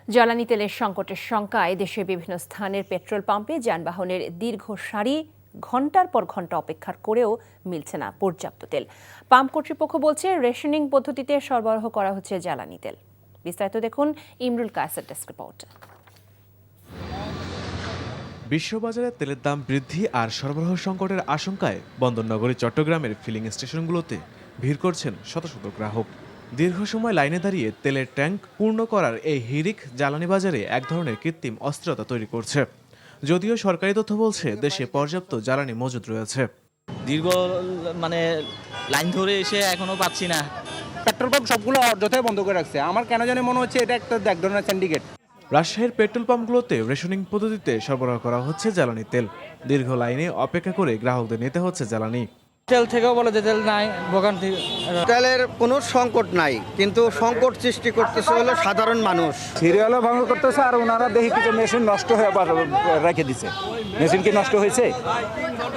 জ্বালানি তেলের সংকটের শঙ্কায় দেশের বিভিন্ন স্থানের পেট্রোল পাম্পে যানবাহনের দীর্ঘ সারি ঘন্টার পর ঘন্টা অপেক্ষার করেও মিলছে না পর্যাপ্ত তেল। পাম্প কর্তৃপক্ষ বলছে রেশনিং পদ্ধতিতে সরবরাহ করা হচ্ছে জ্বালানি তেল। বিস্তারিত দেখুন ইমরুল কায়েসের ডেস্ক রিপোর্ট। বিশ্ববাজারে তেলের দাম বৃদ্ধি আর সরবরাহ সংকটের আশঙ্কায় বন্দরনগরী চট্টগ্রামের ফিলিং স্টেশনগুলোতে ভিড় করছেন শত শত গ্রাহক। দীর্ঘ সময় লাইনে দাঁড়িয়ে তেলের ট্যাঙ্ক পূর্ণ করার এই হিড়িক জ্বালানি বাজারে এক ধরনের কৃত্রিম অস্থিরতা তৈরি করছে। যদিও সরকারি তথ্য বলছে দেশে পর্যাপ্ত জ্বালানি মজুদ রয়েছে। দীর্ঘ লাইন ধরে এসে এখনো পাচ্ছি না। পেট্রোল পাম্প সবগুলো অযথাই বন্ধ করে রাখছে। আমার কেন জানি মনে হচ্ছে এটা একটা এক ধরনের সিন্ডিকেট। রাজশাহীর পেট্রোল পাম্পগুলোতে রেশনিং পদ্ধতিতে সরবরাহ করা হচ্ছে জ্বালানি তেল। দীর্ঘ লাইনে অপেক্ষা করে গ্রাহকদের নিতে হচ্ছে জ্বালানি। তেল থেকেও বলে যে তেল নাই, ভোগান্তি। তেলের কোনো সংকট নাই, কিন্তু সংকট সৃষ্টি করতেছে হলো সাধারণ মানুষ। সিরিয়ালও ভঙ্গ করতেছে আর ওনারা দেখি কিছু মেশিন নষ্ট হয়ে আবার রেখে দিছে। মেশিন কি নষ্ট হয়েছে?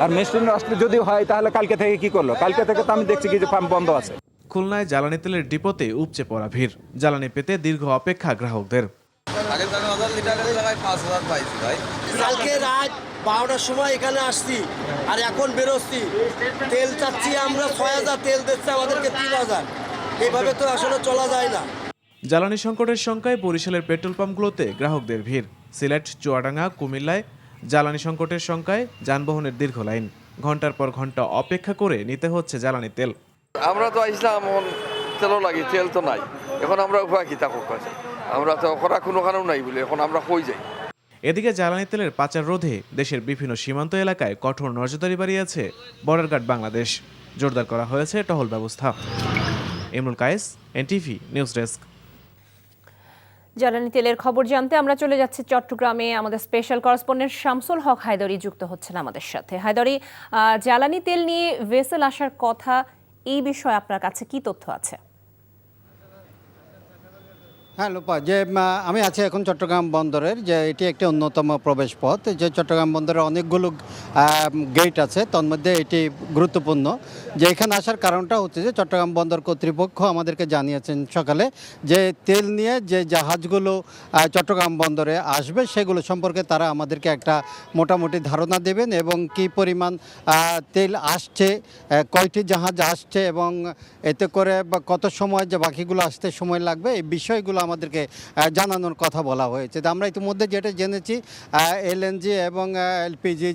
আর মেশিন নষ্ট যদি হয় তাহলে কালকে থেকে কি করলো? কালকে থেকে তো আমি দেখছি কিছু পাম্প বন্ধ আছে। খুলনায় জ্বালানি তেলের ডিপোতে উপচে পড়া ভিড়। জ্বালানি পেতে দীর্ঘ অপেক্ষা গ্রাহকদের। কালকে রাত 12টার সময় এখানে আসছি আর এখন বেরোচ্ছি। তেল চাচ্ছি আমরা 6000, তেল দিচ্ছে আমাদেরকে 3000। এইভাবে তো আসলে চলা যায় না। জ্বালানি সংকটের শঙ্কায় বরিশালের পেট্রোল পাম্পগুলোতে গ্রাহকদের ভিড়। সিলেট, চুয়াডাঙ্গা, কুমিল্লায় জ্বালানি সংকটের শঙ্কায় যানবাহনের দীর্ঘ লাইন। ঘন্টার পর ঘন্টা অপেক্ষা করে নিতে হচ্ছে জ্বালানি তেল। আমরা তো আসলাম, তেলও লাগি, তেল তো নাই। এখন আমরা উপায় কি থাকুক কাছে, আমরা তো করা কোনোখানেও নাই বলে এখন আমরা কই যাই। এদিকে জ্বালানি তেলের পাচার রোধে দেশের বিভিন্ন সীমান্ত এলাকায় কঠোর নজরদারি বাড়িয়েছে বর্ডার গার্ড বাংলাদেশ। জোরদার করা হয়েছে টহল ব্যবস্থা। Imrul Kayes, NTV news desk. জ্বালানি তেলের খবর জানতে আমরা চলে যাচ্ছি চট্টগ্রামে। আমাদের স্পেশাল করেসপন্ডেন্ট শামসুল হক হায়দরি যুক্ত হচ্ছেন আমাদের সাথে। হায়দরি, জ্বালানি তেল নিয়ে ভেসেল আসার কথা, এই বিষয়ে আপনার কাছে কি তথ্য আছে? হ্যাঁ লোপা, যে আমি আছি এখন চট্টগ্রাম বন্দরের, যে এটি একটি অন্যতম প্রবেশ পথ। যে চট্টগ্রাম বন্দরের অনেকগুলো গেট আছে, তার মধ্যে এটি গুরুত্বপূর্ণ। যে এখানে আসার কারণটা হচ্ছে যে চট্টগ্রাম বন্দর কর্তৃপক্ষ আমাদেরকে জানিয়েছেন সকালে যে তেল নিয়ে যে জাহাজগুলো চট্টগ্রাম বন্দরে আসবে সেগুলো সম্পর্কে তারা আমাদেরকে একটা মোটামুটি ধারণা দেবেন এবং কি পরিমাণ তেল আসছে, কয়টি জাহাজ আসছে এবং এতে করে কত সময় যে বাকিগুলো আসতে সময় লাগবে, এই বিষয়গুলো আমাদেরকে জানানোর কথা বলা হয়েছে। আমরা ইতিমধ্যে যেটা জেনেছি, এলএনজি এবং এলপিজি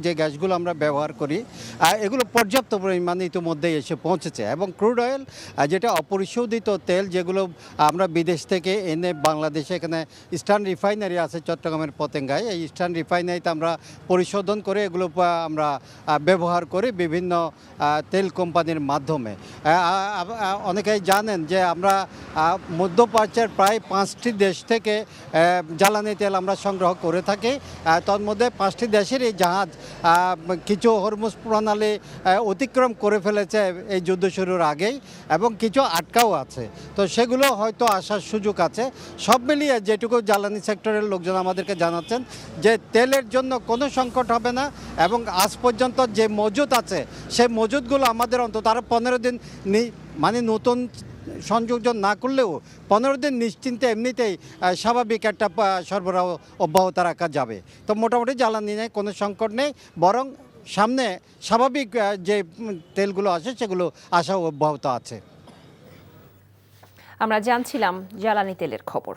যে গ্যাসগুলো আমরা ব্যবহার করি, এগুলো পর্যাপ্ত পরিমাণে ইতিমধ্যে এসে পৌঁছেছে। এবং ক্রুড অয়েল, যেটা অপরিশোধিত তেল, যেগুলো আমরা বিদেশ থেকে এনে বাংলাদেশে এখানে ইস্টার্ন রিফাইনারি আছে চট্টগ্রামের পতেঙ্গায়, এই ইস্টার্ন রিফাইনারিতে আমরা পরিশোধন করে এগুলো আমরা ব্যবহার করি বিভিন্ন তেল কোম্পানির মাধ্যমে। অনেকেই জানেন যে আমরা মধ্যপ্রাচ্যের প্রায় 5টি দেশ থেকে জ্বালানি তেল আমরা সংগ্রহ করে থাকি। তার মধ্যে 5টি দেশেরই জাহাজ কিছু হরমুজ প্রণালী অতিক্রম করে ফেলেছে এই যুদ্ধ শুরুর আগেই, এবং কিছু আটকাও আছে। তো সেগুলো হয়তো আসার সুযোগ আছে। সব মিলিয়ে যেটুকু জ্বালানি সেক্টরের লোকজন আমাদেরকে জানাচ্ছেন যে তেলের জন্য কোনো সংকট হবে না, এবং আজ পর্যন্ত যে মজুদ আছে সেই মজুদগুলো আমাদের অন্তত আরও 15 দিন মানে নতুন সংযোজন না করলেও 15 দিন নিশ্চিন্তে এমনিতেই স্বাভাবিক একটা সরবরাহ অব্যাহত রাখা যাবে। তো মোটামুটি জ্বালানি নেই, কোনো সংকট নেই, বরং সামনে স্বাভাবিক যে তেলগুলো আসে সেগুলো আসা অব্যাহত আছে। আমরা জানছিলাম জ্বালানি তেলের খবর।